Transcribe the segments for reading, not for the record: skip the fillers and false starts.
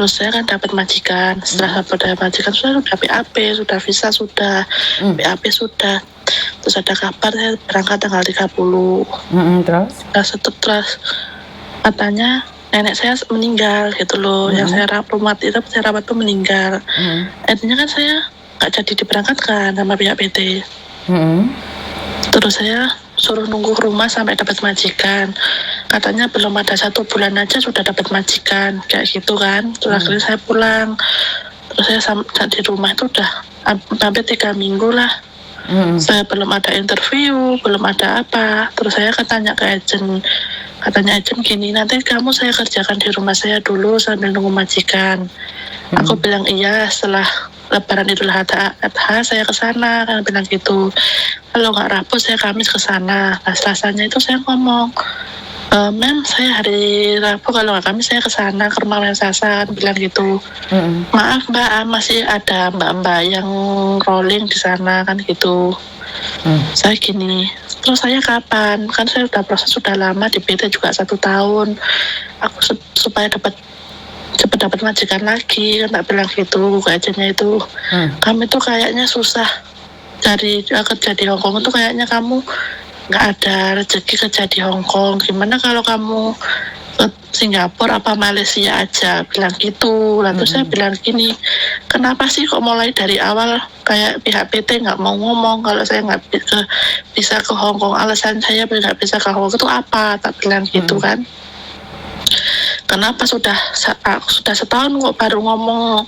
Terus saya kan dapat majikan. Setelah dapat majikan sudah BAP, sudah visa sudah, BAP sudah. Terus ada kabar saya berangkat tanggal 30. Terus katanya nenek saya meninggal gitu loh. Yang saya rawat tuh meninggal. Akhirnya kan saya nggak jadi diberangkatkan sama pihak PT. Terus saya suruh nunggu rumah sampai dapat majikan. Katanya belum ada 1 bulan aja sudah dapat majikan kayak gitu kan. Terus akhirnya saya pulang. Terus saya di rumah itu udah hampir 3 minggu lah. Saya belum ada interview, belum ada apa. Terus saya tanya ke agent, katanya agent gini, nanti kamu saya kerjakan di rumah saya dulu sambil nunggu majikan. Aku bilang iya, setelah Lebaran Idul Adha saya ke sana, kan bilang gitu. Kalau nggak Rabu saya Kamis ke sana. Nah, Selasanya itu saya ngomong, Mem, saya hari Rabu, kalau nggak Kamis saya ke sana ke rumah Sasa, kan bilang gitu. Maaf Mbak, masih ada mbak-mbak yang rolling di sana kan gitu. Saya gini, terus saya kapan? Kan saya udah proses sudah lama di PT juga 1 tahun. Aku supaya cepat dapat majikan lagi, kan tak bilang gitu ke agennya itu. Kami tuh kayaknya susah cari kerja di Hongkong itu, kayaknya kamu nggak ada rezeki kerja di Hongkong. Gimana kalau kamu ke Singapura apa Malaysia aja, bilang gitu. Lalu saya bilang gini, kenapa sih kok mulai dari awal kayak pihak PT nggak mau ngomong kalau saya nggak bisa ke Hongkong, alasan saya nggak bisa ke Hongkong itu apa, tak bilang gitu kan. Kenapa sudah setahun kok baru ngomong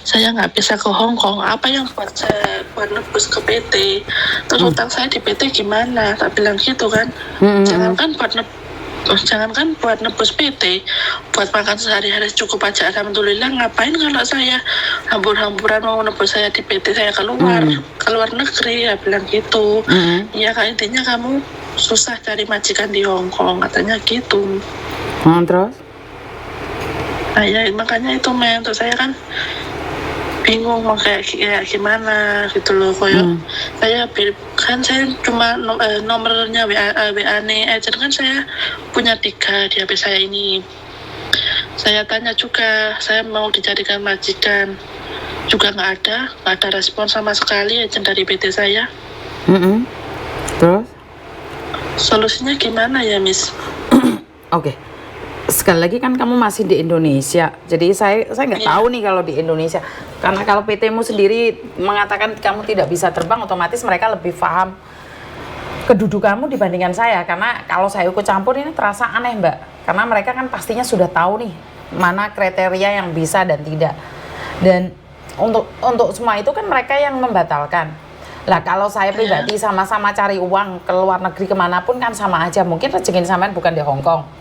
saya nggak bisa ke Hongkong, apa yang buat nebus ke PT, terus utang saya di PT gimana, tak bilang gitu kan. Jangankan buat nebus PT, buat makan sehari-hari cukup aja alhamdulillah. Ngapain kalau saya hambur-hamburan mau nebus saya di PT, saya keluar negeri, ya bilang gitu. Ya kan, intinya kamu susah cari majikan di Hongkong, katanya gitu. Terus? Nah ya makanya itu untuk saya kan bingung mau kayak gimana gitu loh. Saya cuma nomornya WA nih agent kan saya punya 3 di HP saya ini. Saya tanya juga, saya mau dicarikan majikan juga nggak ada respon sama sekali agent dari PT saya. Terus? Solusinya gimana ya, Miss? Oke. Sekali lagi kan kamu masih di Indonesia, jadi saya nggak tahu nih kalau di Indonesia, karena kalau PT-mu sendiri mengatakan kamu tidak bisa terbang, otomatis mereka lebih paham kedudukanmu dibandingkan saya. Karena kalau saya ikut campur ini terasa aneh Mbak, karena mereka kan pastinya sudah tahu nih mana kriteria yang bisa dan tidak, dan untuk semua itu kan mereka yang membatalkan. Lah kalau saya pribadi sama-sama cari uang ke luar negeri kemanapun kan sama aja, mungkin rezeki sampean bukan di Hongkong.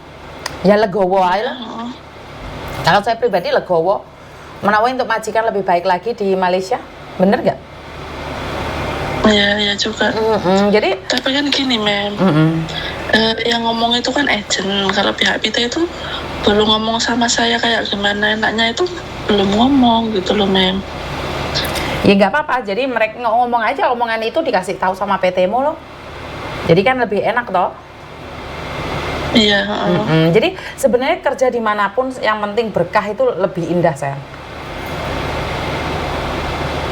Ya legowo aja lah. Kalau saya pribadi legowo, menawa untuk majikan lebih baik lagi di Malaysia, bener gak? Ya juga. Jadi tapi kan gini Mem, yang ngomong itu kan agent. Kalau pihak PT itu belum ngomong sama saya kayak gimana enaknya, itu belum ngomong gitu loh Mem. Ya nggak apa-apa, jadi mereka ngomong aja, omongan itu dikasih tahu sama PT-mu loh. Jadi kan lebih enak toh. Iya. Jadi sebenarnya kerja dimanapun yang penting berkah itu lebih indah sayang.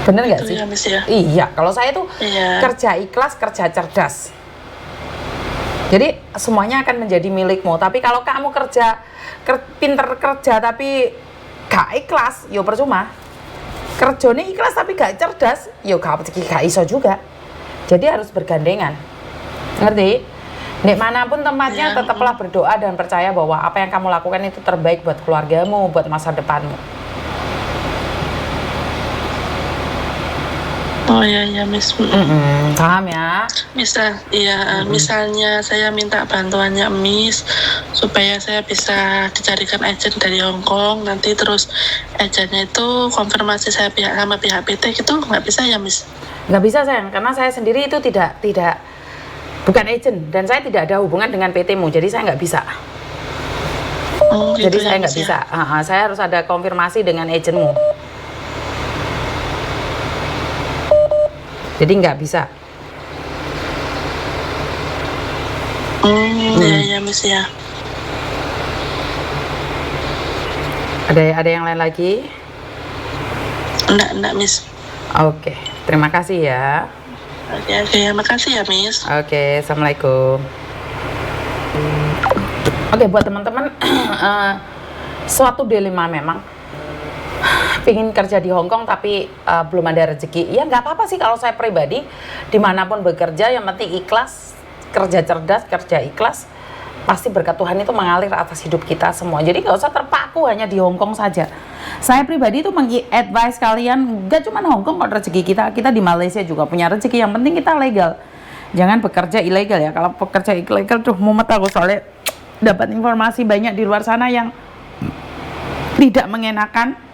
Bener nggak sih? Ya. Iya. Kalau saya tuh kerja ikhlas, kerja cerdas. Jadi semuanya akan menjadi milikmu. Tapi kalau kamu pinter kerja tapi gak ikhlas, yo percuma. Kerjanya ikhlas tapi gak cerdas, yo gak iso juga. Jadi harus bergandengan. Ngerti? Nek manapun tempatnya tetaplah berdoa dan percaya bahwa apa yang kamu lakukan itu terbaik buat keluargamu, buat masa depanmu. Oh ya Miss. Paham ya? Misalnya saya minta bantuannya Miss supaya saya bisa dicarikan agent dari Hongkong, nanti terus agentnya itu konfirmasi saya sama pihak PT gitu, nggak bisa ya Miss? Nggak bisa sayang, karena saya sendiri itu bukan agent dan saya tidak ada hubungan dengan PT-mu, jadi saya nggak bisa. Gitu jadi saya nggak ya? bisa. Saya harus ada konfirmasi dengan agentmu. Jadi nggak bisa. Ya Miss ya. Ada yang lain lagi? Enggak, Miss. Oke, terima kasih ya. Oke, makasih ya, Miss. Oke, assalamualaikum. Oke, buat teman-teman, suatu dilema memang. Pingin kerja di Hong Kong tapi belum ada rezeki. Ya nggak apa-apa sih kalau saya pribadi, dimanapun bekerja, yang penting ikhlas, kerja cerdas, kerja ikhlas. Pasti berkat Tuhan itu mengalir atas hidup kita semua. Jadi nggak usah terpaku hanya di Hong Kong saja. Saya pribadi itu meng-advise kalian, nggak cuma Hong Kong kok rezeki kita di Malaysia juga punya rezeki. Yang penting kita legal. Jangan bekerja ilegal ya. Kalau bekerja ilegal tuh mumet aku, soalnya dapat informasi banyak di luar sana yang tidak mengenakan.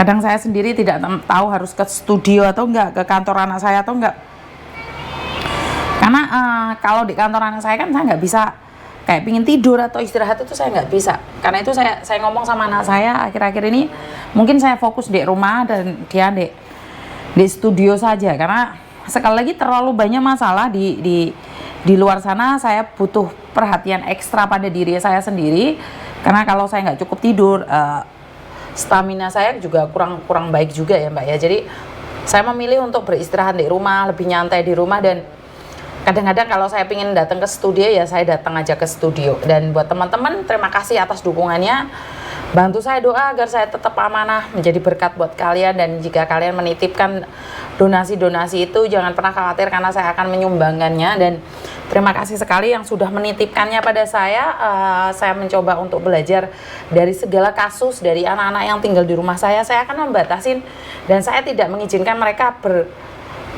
Kadang saya sendiri tidak tahu harus ke studio atau enggak, ke kantor anak saya atau enggak. Karena kalau di kantor anak saya kan saya nggak bisa kayak pingin tidur atau istirahat, itu saya nggak bisa. Karena itu saya ngomong sama anak saya akhir-akhir ini, mungkin saya fokus di rumah dan dia di studio saja. Karena sekali lagi terlalu banyak masalah di luar sana. Saya butuh perhatian ekstra pada diri saya sendiri. Karena kalau saya nggak cukup tidur, stamina saya juga kurang baik juga ya Mbak ya. Jadi saya memilih untuk beristirahat di rumah, lebih nyantai di rumah. Dan kadang-kadang kalau saya ingin datang ke studio ya saya datang aja ke studio. Dan buat teman-teman, terima kasih atas dukungannya. Bantu saya doa agar saya tetap amanah, menjadi berkat buat kalian. Dan jika kalian menitipkan donasi-donasi itu, jangan pernah khawatir karena saya akan menyumbangkannya. Dan terima kasih sekali yang sudah menitipkannya pada saya. Saya mencoba untuk belajar dari segala kasus, dari anak-anak yang tinggal di rumah saya akan membatasin. Dan saya tidak mengizinkan mereka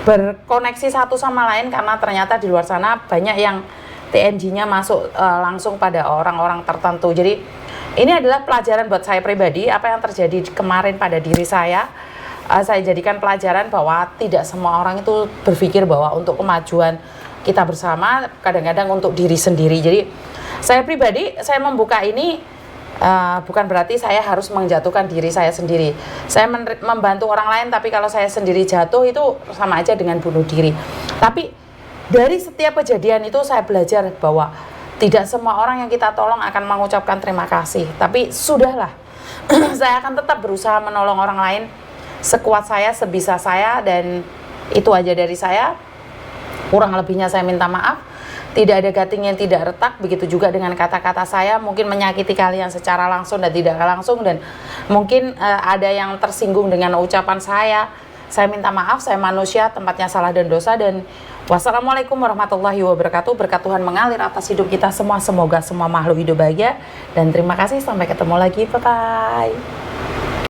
berkoneksi satu sama lain, karena ternyata di luar sana banyak yang TNG-nya masuk langsung pada orang-orang tertentu. Jadi ini adalah pelajaran buat saya pribadi. Apa yang terjadi kemarin pada diri saya jadikan pelajaran bahwa tidak semua orang itu berpikir bahwa untuk kemajuan kita bersama, kadang-kadang untuk diri sendiri. Jadi saya pribadi, saya membuka ini bukan berarti saya harus menjatuhkan diri saya sendiri. Saya membantu orang lain, tapi kalau saya sendiri jatuh itu sama aja dengan bunuh diri. Tapi dari setiap kejadian itu saya belajar bahwa tidak semua orang yang kita tolong akan mengucapkan terima kasih. Tapi sudahlah, saya akan tetap berusaha menolong orang lain sekuat saya, sebisa saya. Dan itu aja dari saya. Kurang lebihnya saya minta maaf. Tidak ada gating yang tidak retak. Begitu juga dengan kata-kata saya mungkin menyakiti kalian secara langsung dan tidak langsung. Dan mungkin ada yang tersinggung dengan ucapan saya. Saya minta maaf, saya manusia, tempatnya salah dan dosa. Dan wassalamualaikum warahmatullahi wabarakatuh. Berkat Tuhan mengalir atas hidup kita semua. Semoga semua makhluk hidup bahagia. Dan terima kasih, sampai ketemu lagi. Bye-bye.